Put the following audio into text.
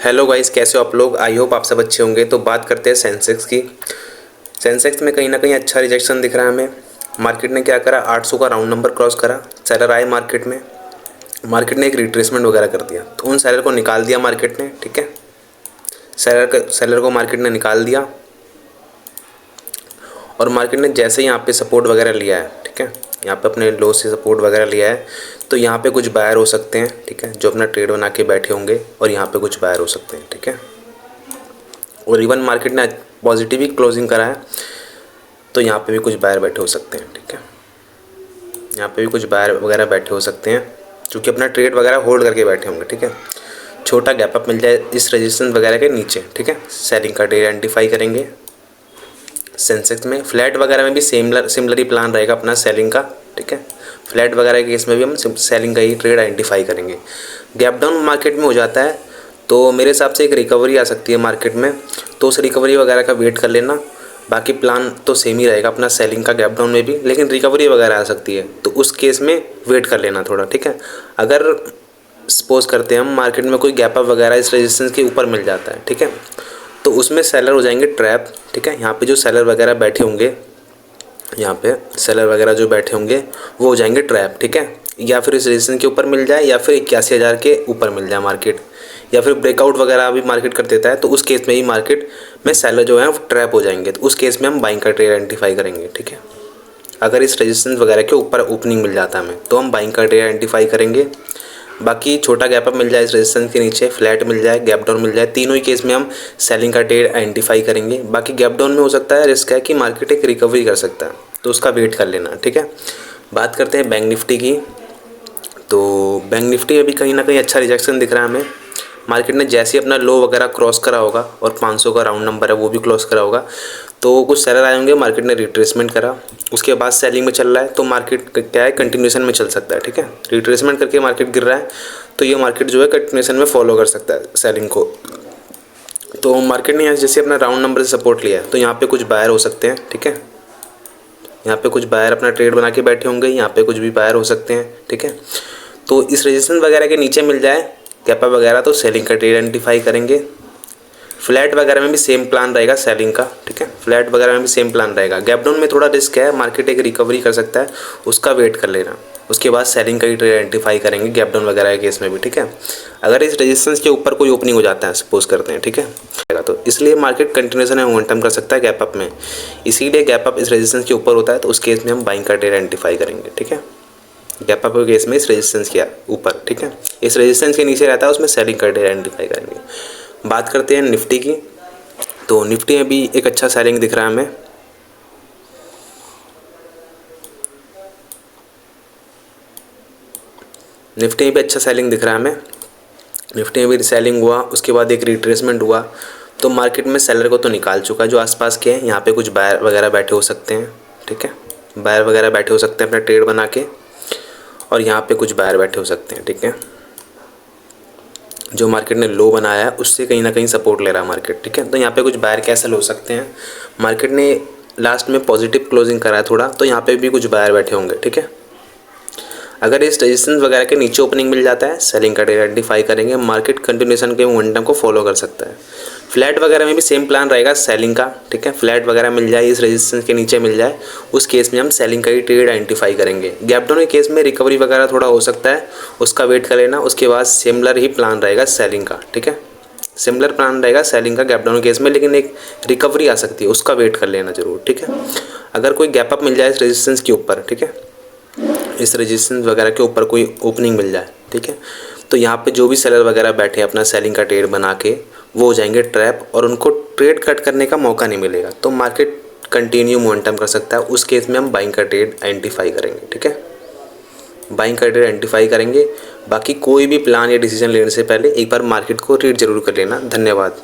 Hello guys, कैसे हो आप लोग। आई होप आप सब अच्छे होंगे। तो बात करते हैं सेंसेक्स की। सेंसेक्स में कहीं ना कहीं अच्छा रिजेक्शन दिख रहा है हमें। मार्केट ने क्या करा, 800 का राउंड नंबर क्रॉस करा, सेलर आए मार्केट में। मार्केट ने एक रिट्रेसमेंट वगैरह कर दिया, तो उन सेलर को निकाल दिया मार्केट ने। ठीक है, सेलर को मार्केट ने निकाल दिया। और मार्केट ने जैसे ही यहाँ पे सपोर्ट वगैरह लिया है, ठीक है, यहाँ पे अपने लो से सपोर्ट वगैरह लिया है, तो यहाँ पे कुछ बायर हो सकते हैं। ठीक है, जो अपना ट्रेड बना के बैठे होंगे, और यहाँ पे कुछ बायर हो सकते हैं। ठीक है, और इवन मार्केट ने पॉजिटिव ही क्लोजिंग करा है, तो यहाँ पे भी कुछ बायर बैठे हो सकते हैं। ठीक है, यहाँ पे भी कुछ बायर वगैरह बैठे हो सकते हैं, क्योंकि अपना ट्रेड वगैरह होल्ड करके बैठे होंगे। ठीक है, छोटा गैप अप मिल जाए इस रेजिस्टेंस वगैरह के नीचे। ठीक है, सेलिंग का डे आइडेंटिफाई करेंगे। सेंसेक्स में फ्लैट वगैरह में भी सिमिलर ही प्लान रहेगा अपना सेलिंग का। ठीक है, फ्लैट वगैरह के केस में भी हम सेलिंग का ही ट्रेड आइडेंटिफाई करेंगे। गैप डाउन मार्केट में हो जाता है, तो मेरे हिसाब से एक रिकवरी आ सकती है मार्केट में, तो उस रिकवरी वगैरह का वेट कर लेना। बाकी प्लान तो सेम ही रहेगा अपना सेलिंग का गैप डाउन में भी, लेकिन रिकवरी वगैरह आ सकती है, तो उस केस में वेट कर लेना थोड़ा। ठीक है, अगर सपोज करते हैं हम मार्केट में कोई गैप अप वगैरह इस रेजिस्टेंस के ऊपर मिल जाता है, ठीक है, तो उसमें सेलर हो जाएंगे ट्रैप। ठीक है, यहाँ पे जो सेलर वगैरह बैठे होंगे, यहाँ पे सेलर वगैरह जो बैठे होंगे वो हो जाएंगे ट्रैप। ठीक है, या फिर इस रेजिस्टेंस के ऊपर मिल जाए, या फिर 81,000 के ऊपर मिल जाए मार्केट, या फिर ब्रेकआउट वगैरह भी मार्केट कर देता है, तो उस केस में ही मार्केट में सेलर जो है वो ट्रैप हो जाएंगे, तो उस केस में हम बाइंग का ट्रेड आइडेंटिफाई करेंगे। ठीक है, अगर इस रेजिस्टेंस वगैरह के ऊपर ओपनिंग मिल जाता है हमें, तो हम बाइंग का ट्रेड आइडेंटिफाई करेंगे। बाकी छोटा गैप अप मिल जाए इस रेजिस्टेंस के नीचे, फ्लैट मिल जाए, गैप डाउन मिल जाए, तीनों ही केस में हम सेलिंग का ट्रेड आइडेंटिफाई करेंगे। बाकी गैप डाउन में हो सकता है रिस्क है कि मार्केट एक रिकवरी कर सकता है, तो उसका वेट कर लेना। ठीक है, बात करते हैं बैंक निफ्टी की। तो बैंक निफ्टी में भी कहीं ना कहीं अच्छा रिजेक्शन दिख रहा है हमें। मार्केट ने जैसे ही अपना लो वगैरह क्रॉस करा होगा, और 500 का राउंड नंबर है वो भी क्रॉस करा होगा, तो कुछ सेलर आए होंगे, मार्केट ने रिट्रेसमेंट करा, उसके बाद सेलिंग में चल रहा है, तो मार्केट क्या है, कंटिन्यूशन में चल सकता है। ठीक है, रिट्रेसमेंट करके मार्केट गिर रहा है, तो ये मार्केट जो है कंटिन्यूशन में फॉलो कर सकता है सेलिंग को। तो मार्केट ने यहाँ जैसे अपना राउंड नंबर से सपोर्ट लिया है, तो यहाँ पे कुछ बायर हो सकते हैं। ठीक है, यहाँ पे कुछ बायर अपना ट्रेड बना के बैठे होंगे, यहाँ पे कुछ भी बायर हो सकते हैं। ठीक है, तो इस रेजिस्टेंस वगैरह के नीचे मिल जाए गैप अप वगैरह, तो सेलिंग का ट्रेड आइडेंटिफाई करेंगे। फ्लैट वगैरह में भी सेम प्लान रहेगा सेलिंग का। ठीक है, फ्लैट वगैरह में भी सेम प्लान रहेगा। गैप डाउन में थोड़ा रिस्क है, मार्केट एक रिकवरी कर सकता है, उसका वेट कर लेना। उसके बाद सेलिंग का ही ट्रेड आइडेंटिफाई करेंगे गैप डाउन वगैरह के केस में भी। ठीक है, अगर इस रेजिस्टेंस के ऊपर कोई ओपनिंग हो जाता है, सपोज करते हैं, ठीक है, तो इसलिए मार्केट कंटिन्यूशन में मोमेंटम कर सकता है गैप अप में, इसीलिए गैप अप इस रेजिस्टेंस के ऊपर होता है, तो उस केस में हम बाइंग का ट्रेड आइडेंटिफाई करेंगे। ठीक है, गैप अप के केस में इस रेजिस्टेंस के ऊपर, ठीक है, इस रेजिस्टेंस के नीचे रहता है, उसमें सेलिंग का ट्रेड आइडेंटिफाई करेंगे। बात करते हैं निफ्टी की। तो निफ्टी में भी एक अच्छा सेलिंग दिख रहा है हमें। निफ्टी में भी अच्छा सेलिंग दिख रहा है हमें। निफ्टी में भी सेलिंग हुआ, उसके बाद एक रिट्रेसमेंट हुआ, तो मार्केट में सेलर को तो निकाल चुका है जो आसपास के हैं। यहाँ पे कुछ बायर वगैरह बैठे हो सकते हैं। ठीक है, बायर वगैरह बैठे हो सकते हैं अपना ट्रेड बना के, और यहाँ पे कुछ बायर बैठे हो सकते हैं। ठीक है, जो मार्केट ने लो बनाया है उससे कहीं ना कहीं सपोर्ट ले रहा है मार्केट। ठीक है, तो यहाँ पे कुछ बायर कैंसिल हो सकते हैं। मार्केट ने लास्ट में पॉजिटिव क्लोजिंग करा है थोड़ा, तो यहाँ पे भी कुछ बायर बैठे होंगे। ठीक है, अगर इस रेजिस्टेंस वगैरह के नीचे ओपनिंग मिल जाता है, सेलिंग का ट्रेड आइडेंटिफाई करेंगे। मार्केट कंटिन्यूशन के मोमेंटम को फॉलो कर सकता है। फ्लैट वगैरह में भी सेम प्लान रहेगा सेलिंग का। ठीक है, फ्लैट वगैरह मिल जाए, इस रेजिस्टेंस के नीचे मिल जाए, उस केस में हम सेलिंग का ही ट्रेड आइडेंटिफाई करेंगे। गैप डाउन के केस में रिकवरी वगैरह थोड़ा हो सकता है, उसका वेट कर लेना। उसके बाद सिमिलर ही प्लान रहेगा सेलिंग का। ठीक है, सिमिलर प्लान रहेगा सेलिंग का गैप डाउन केस में, लेकिन एक रिकवरी आ सकती है, उसका वेट कर लेना ज़रूर। ठीक है, अगर कोई गैप अप मिल जाए इस रेजिस्टेंस के ऊपर, ठीक है, इस रेजिस्टेंस वगैरह के ऊपर कोई ओपनिंग मिल जाए, ठीक है, तो यहाँ पे जो भी सेलर वगैरह बैठे अपना सेलिंग का ट्रेड बना के, वो हो जाएंगे ट्रैप, और उनको ट्रेड कट करने का मौका नहीं मिलेगा, तो मार्केट कंटिन्यू मोमेंटम कर सकता है। उस केस में हम बाइंग का ट्रेड आइडेंटिफाई करेंगे। ठीक है, बाइंग का ट्रेड आइडेंटिफाई करेंगे। बाकी कोई भी प्लान या डिसीजन लेने से पहले एक बार मार्केट को रीड जरूर कर लेना। धन्यवाद।